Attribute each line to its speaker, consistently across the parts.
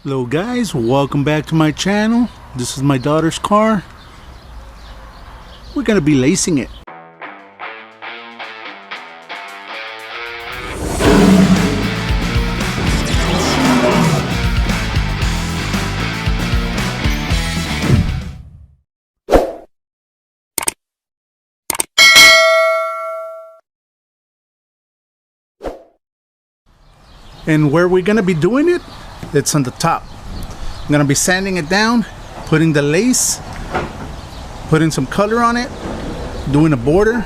Speaker 1: Hello guys, welcome back to my channel. This is my daughter's car. We're gonna be lacing it. And where we're gonna be doing it, it's on the top. I'm gonna be sanding it down, putting the lace, putting some color on it, doing a border.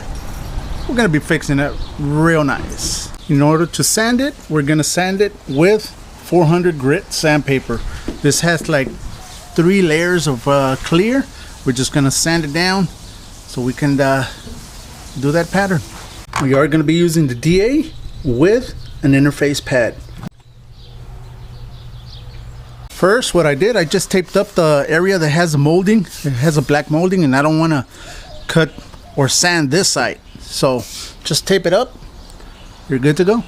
Speaker 1: We're gonna be fixing it real nice. In order to sand it, we're gonna sand it with 400 grit sandpaper. This has like 3 layers of clear. We're just gonna sand it down so we can do that pattern. We are gonna be using the DA with an interface pad. First, what I did, I just taped up the area that has a molding. It has a black molding and I don't want to cut or sand this side. So just tape it up. You're good to go.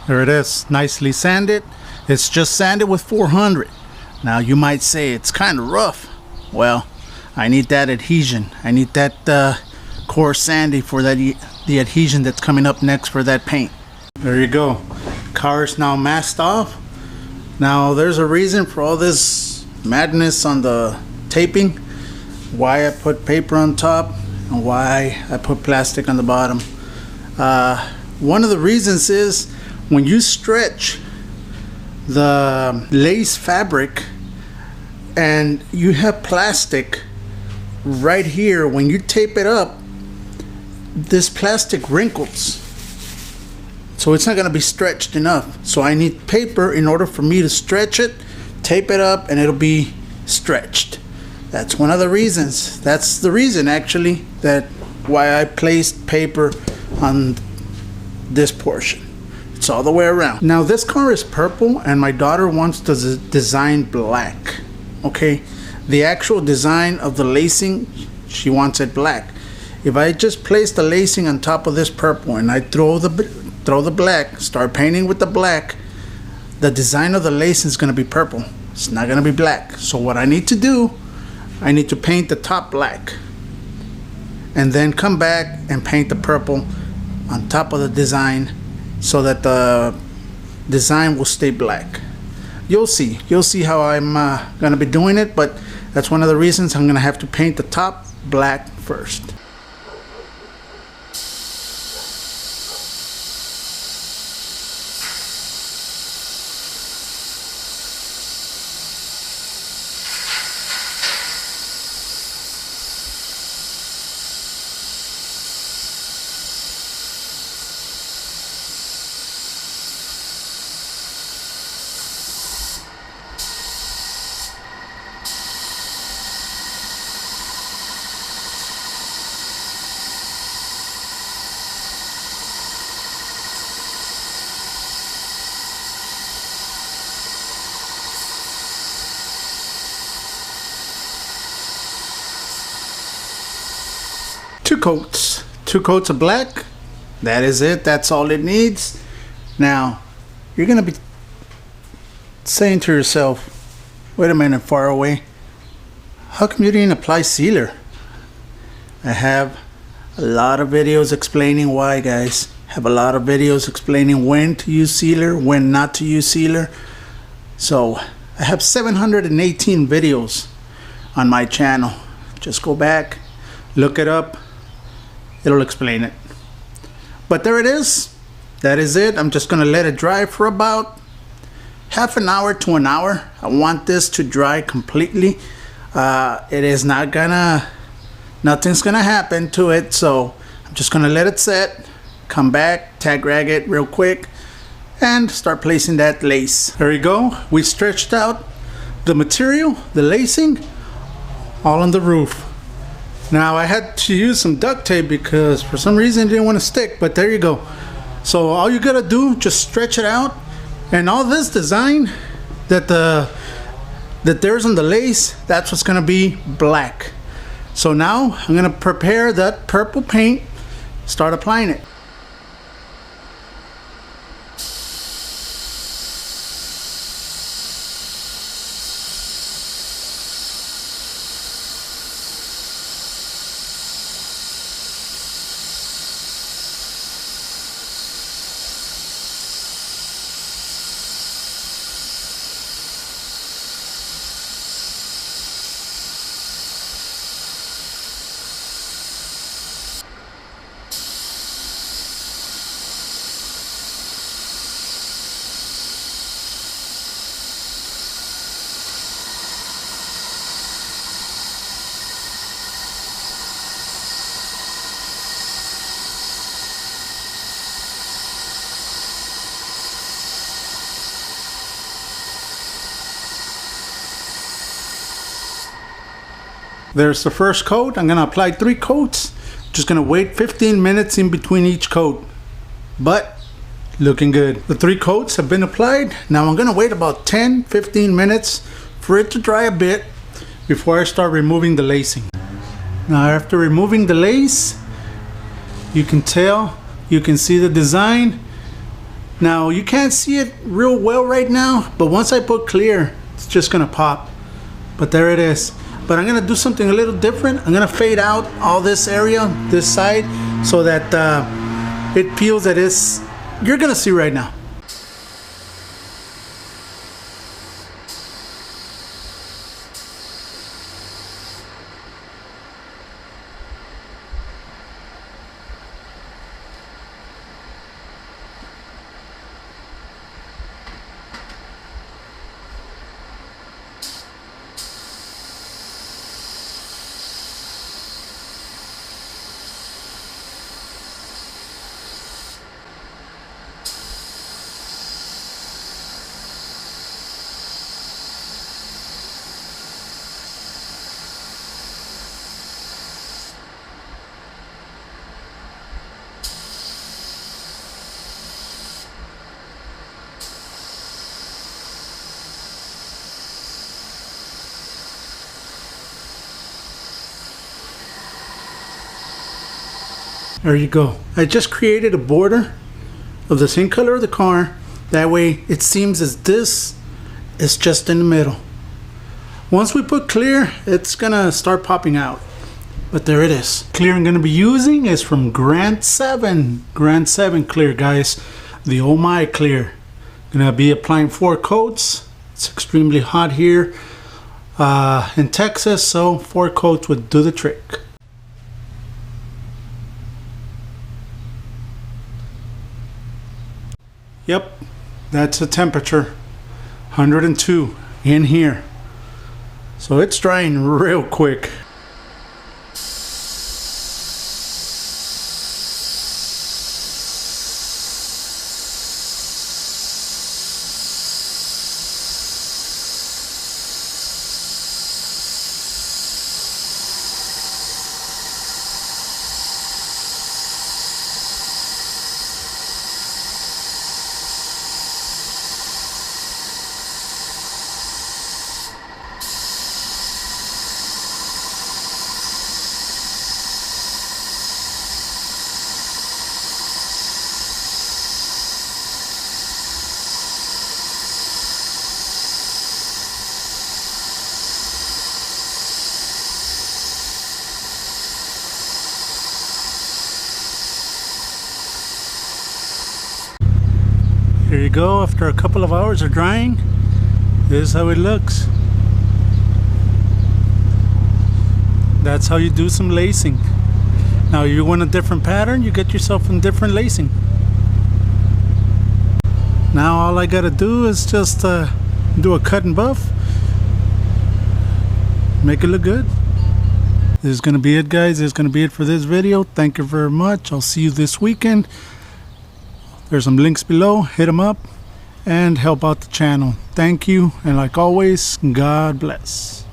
Speaker 1: There it is, nicely sanded. It's just sanded with 400. Now you might say it's kind of rough. Well, I need that adhesion. I need that coarse sandy for that the adhesion that's coming up next for that paint. There you go. Car is now masked off. Now there's a reason for all this madness on the taping. Why I put paper on top and why I put plastic on the bottom. One of the reasons is when you stretch the lace fabric and you have plastic right here, when you tape it up, this plastic wrinkles. So it's not going to be stretched enough. So I need paper in order for me to stretch it, tape it up, and it'll be stretched. That's one of the reasons. That's the reason actually that why I placed paper on this portion. It's all the way around. Now this car is purple and my daughter wants the design black. Okay, the actual design of the lacing, she wants it black. If I just place the lacing on top of this purple and I throw the black, start painting with the black, the design of the lacing is going to be purple. It's not going to be black. So what I need to do, I need to paint the top black and then come back and paint the purple on top of the design so that the design will stay black. You'll see how I'm gonna be doing it, but that's one of the reasons I'm gonna have to paint the top black first. Two coats of black. That is it. That's all it needs. Now you're gonna be saying to yourself, wait a minute, far away, how come you didn't apply sealer? I have a lot of videos explaining why, guys. Have a lot of videos explaining when to use sealer, when not to use sealer. So I have 718 videos on my channel. Just go back, look it up, it'll explain it. But there it is. That is it. I'm just gonna let it dry for about half an hour to an hour. I want this to dry completely. It is not gonna, nothing's gonna happen to it, so I'm just gonna let it set, come back, tag rag it real quick, and start placing that lace. There you go. We stretched out the material, the lacing, all on the roof. Now I had to use some duct tape because for some reason it didn't want to stick, but there you go. So all you gotta do, just stretch it out, and all this design that there's on the lace, that's what's gonna be black. So now I'm gonna prepare that purple paint, start applying it. There's the first coat. I'm gonna apply 3 coats. Just gonna wait 15 minutes in between each coat. But looking good. The 3 coats have been applied. Now I'm gonna wait about 10-15 minutes for it to dry a bit before I start removing the lacing. Now after removing the lace, you can see the design. Now you can't see it real well right now, but once I put clear, it's just gonna pop. But there it is. But I'm gonna do something a little different. I'm gonna fade out all this area, this side, so that it feels that you're gonna see right now. There you go. I just created a border of the same color of the car. That way it seems as this is just in the middle. Once we put clear, it's gonna start popping out. But there it is. Clear I'm gonna be using is from Grant 7 clear, guys. The Oh My clear. Gonna be applying 4 coats. It's extremely hot here in Texas, so 4 coats would do the trick. Yep, that's the temperature, 102 in here. So it's drying real quick. you go. After a couple of hours of drying, this is how it looks. That's how you do some lacing. Now you want a different pattern, you get yourself a different lacing. Now all I gotta do is just do a cut and buff, make it look good. This is gonna be it, guys. This is gonna be it for this video. Thank you very much. I'll see you this weekend. There's some links below. Hit them up and help out the channel. Thank you, and like always, God bless.